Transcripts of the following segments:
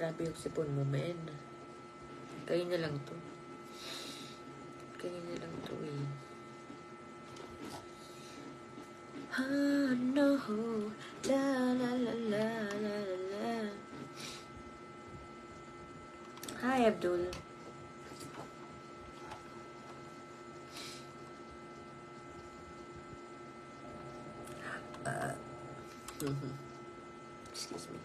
Grabe yung sipon mo, men. Kayo na lang to. Kayo na lang to, eh. Ah, no. La, la, la, la, la, la, la. Hi, Abdul. Excuse me.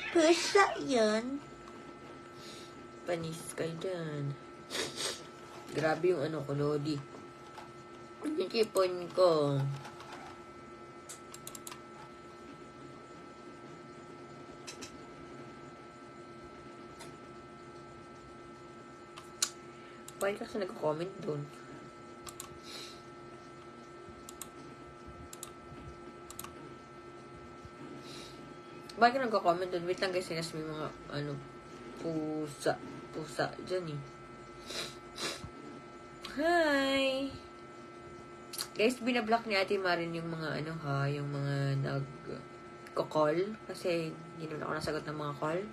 Pusa yan. Panis kayo dyan. Grabe yung ano ko, Lodi. Yung kipon ko. Bakit kasi nag-comment doon? Bakit nagko-comment doon? Wait lang guys, sinas may mga, ano, pusa dyan eh. Hi! Guys, binablock ni Ate Marin yung mga, ano ha, yung mga nag-call. Kasi, hindi naman ako nasagot ng mga call.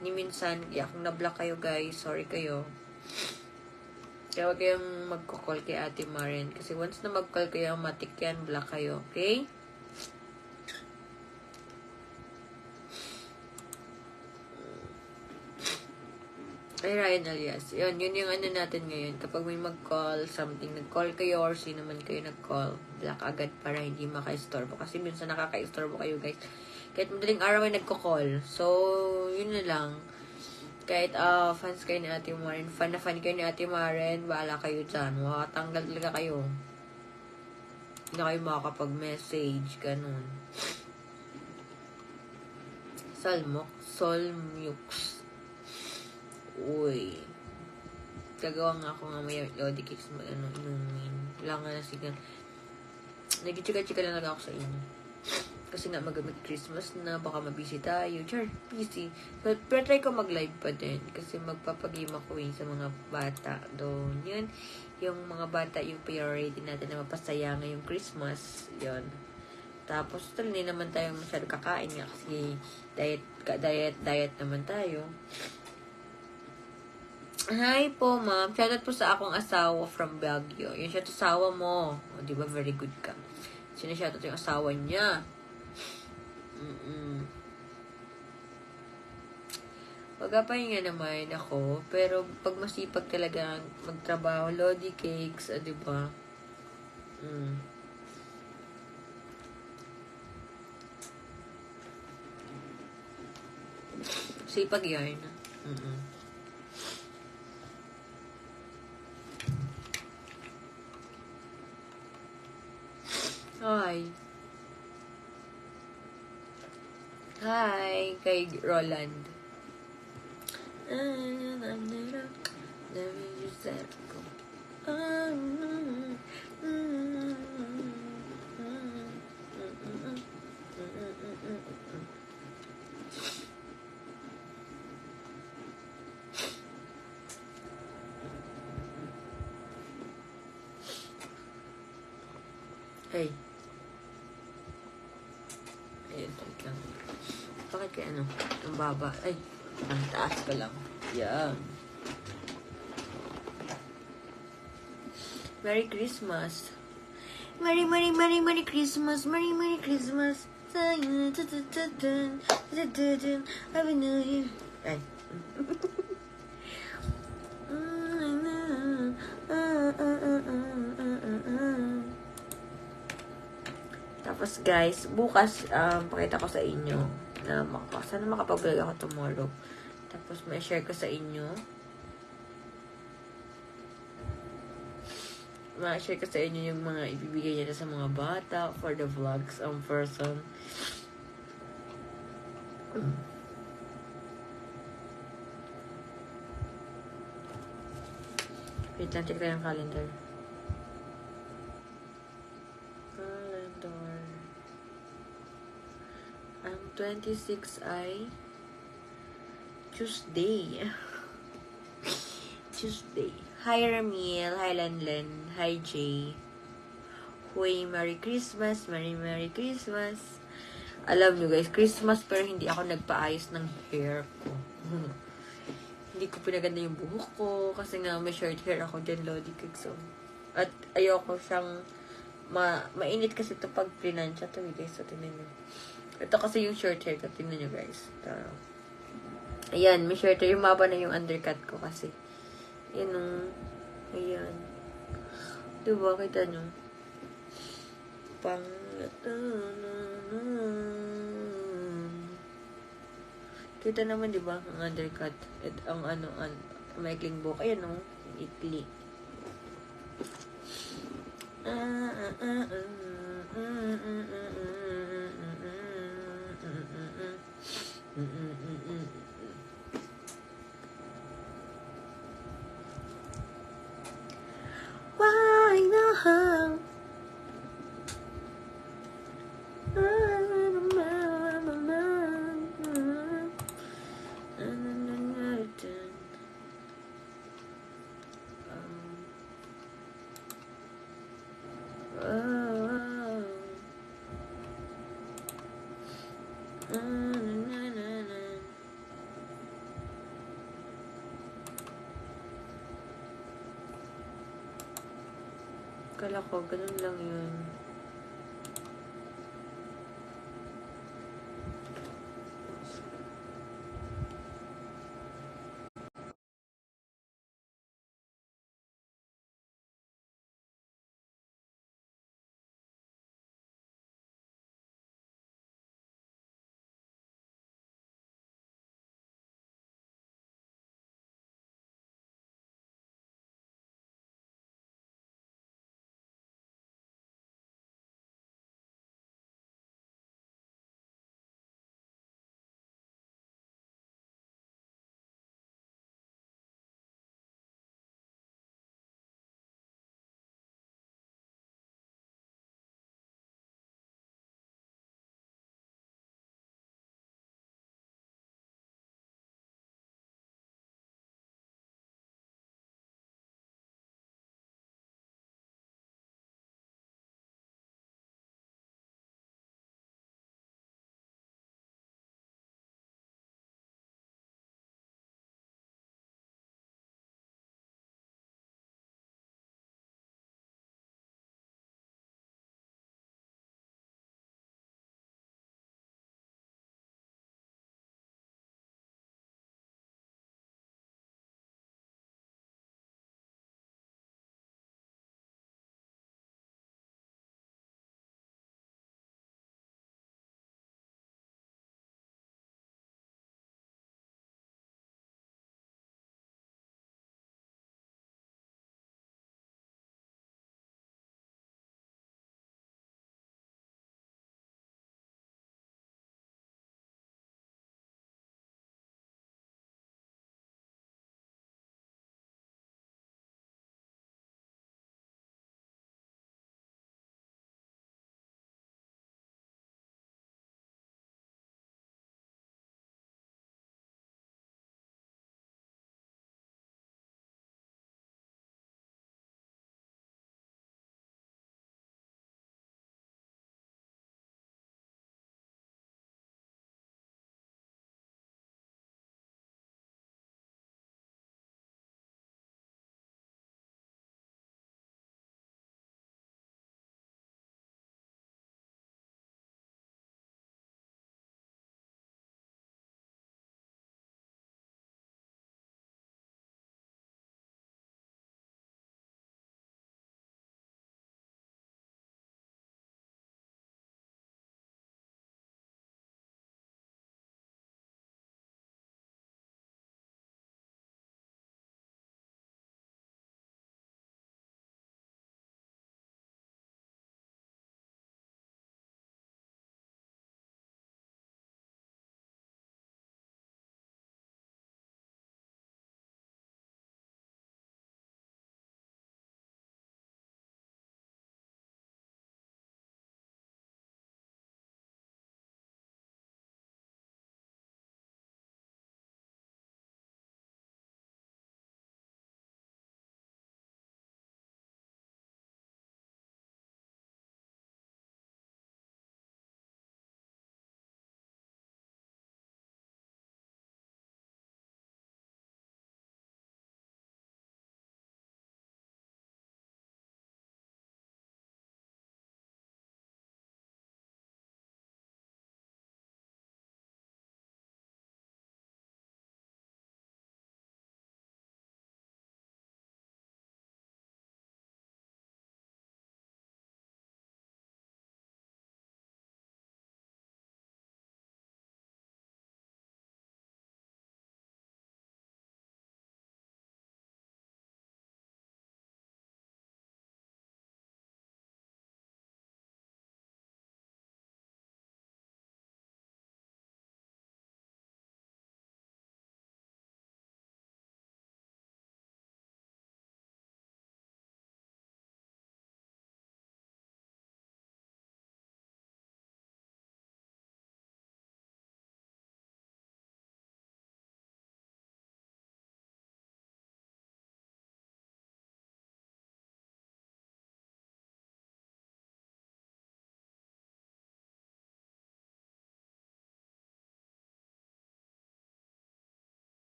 Ni minsan, kung na-block kayo guys, sorry kayo. Kaya huwag kayong magko-call kay Ate Marin. Kasi once na mag-call kayo, matik yan, block kayo, okay? Ay, Ryan Alias. Yun yung ano natin ngayon. Kapag may mag-call, something, nag-call kayo or sino man kayo nag-call, block agad para hindi maka-istorbo. Kasi minsan nakaka-istorbo kayo, guys. Kahit madaling araw ay nagko-call. So, yun na lang. Kahit fans kayo ni Ate Maren, fan na fan kayo ni Ate Maren, bahala kayo dyan. Makatanggal talaga kayo. Hindi na kayo makakapag-message, ganun. Solmux. Uy. Gagawa nga ako nga may Lodi Cakes inumin. Wala nga na sigan. Nag-chika-chika lang ako sa inyo. Kasi nga Christmas na, baka mabisi tayo. Char, busy. Pero try ko mag-live pa din. Kasi magpapagame ako sa mga bata doon. Yun, yung mga bata, yung priority natin na mapasaya ngayong Christmas. Yun. Tapos, hindi naman tayo masyado kakain nga kasi diet naman tayo. Hi po, ma'am. Shoutout po sa akong asawa from Baguio. Yung shoutout asawa mo. O, di ba? Very good ka. Sinashoutout yung asawa niya. Pagkapahinga naman ako. Pero pag masipag talaga magtrabaho, Lodi Cakes, di ba? Sipag yarn. Hi, kay Roland. Hey. Ayun, wait lang. Bakit kaya ano? Ang baba. Ay, ang taas ka lang. Yeah. Merry Christmas. Merry Christmas. Merry Christmas. Happy New Year. Ay. Tapos guys, bukas pakita ko sa inyo na sana makapag-vlog ako tomorrow. Tapos may share ko sa inyo. Ma-share ko sa inyo yung mga ibibigay niya sa mga bata for the vlogs person. Wait lang, check tayo yung calendar. Calendar. Ang 26 ay Tuesday. Tuesday. Hi, Ramil. Hi, Lanlan. Hi, Jay. Huy, Merry Christmas. Merry Christmas. Alam nyo guys, Christmas pero hindi ako nagpaayos ng hair ko. Hindi ko pinaganda yung buhok ko kasi nga may short hair ako dyan, Lodi Kikso. At ayoko siyang mainit kasi ito pag plinansya to guys. So, tingnan nyo. Ito kasi yung short hair ko. Tingnan nyo guys. Ayan, may short hair. Yung maba na yung undercut ko kasi. Yan o. Ayan. Diba? Kita nyo. Kita naman, diba? Ang undercut. At ang maikling buhok. Ayan o. Ikli. Why not? Kala ko, ganun lang yun.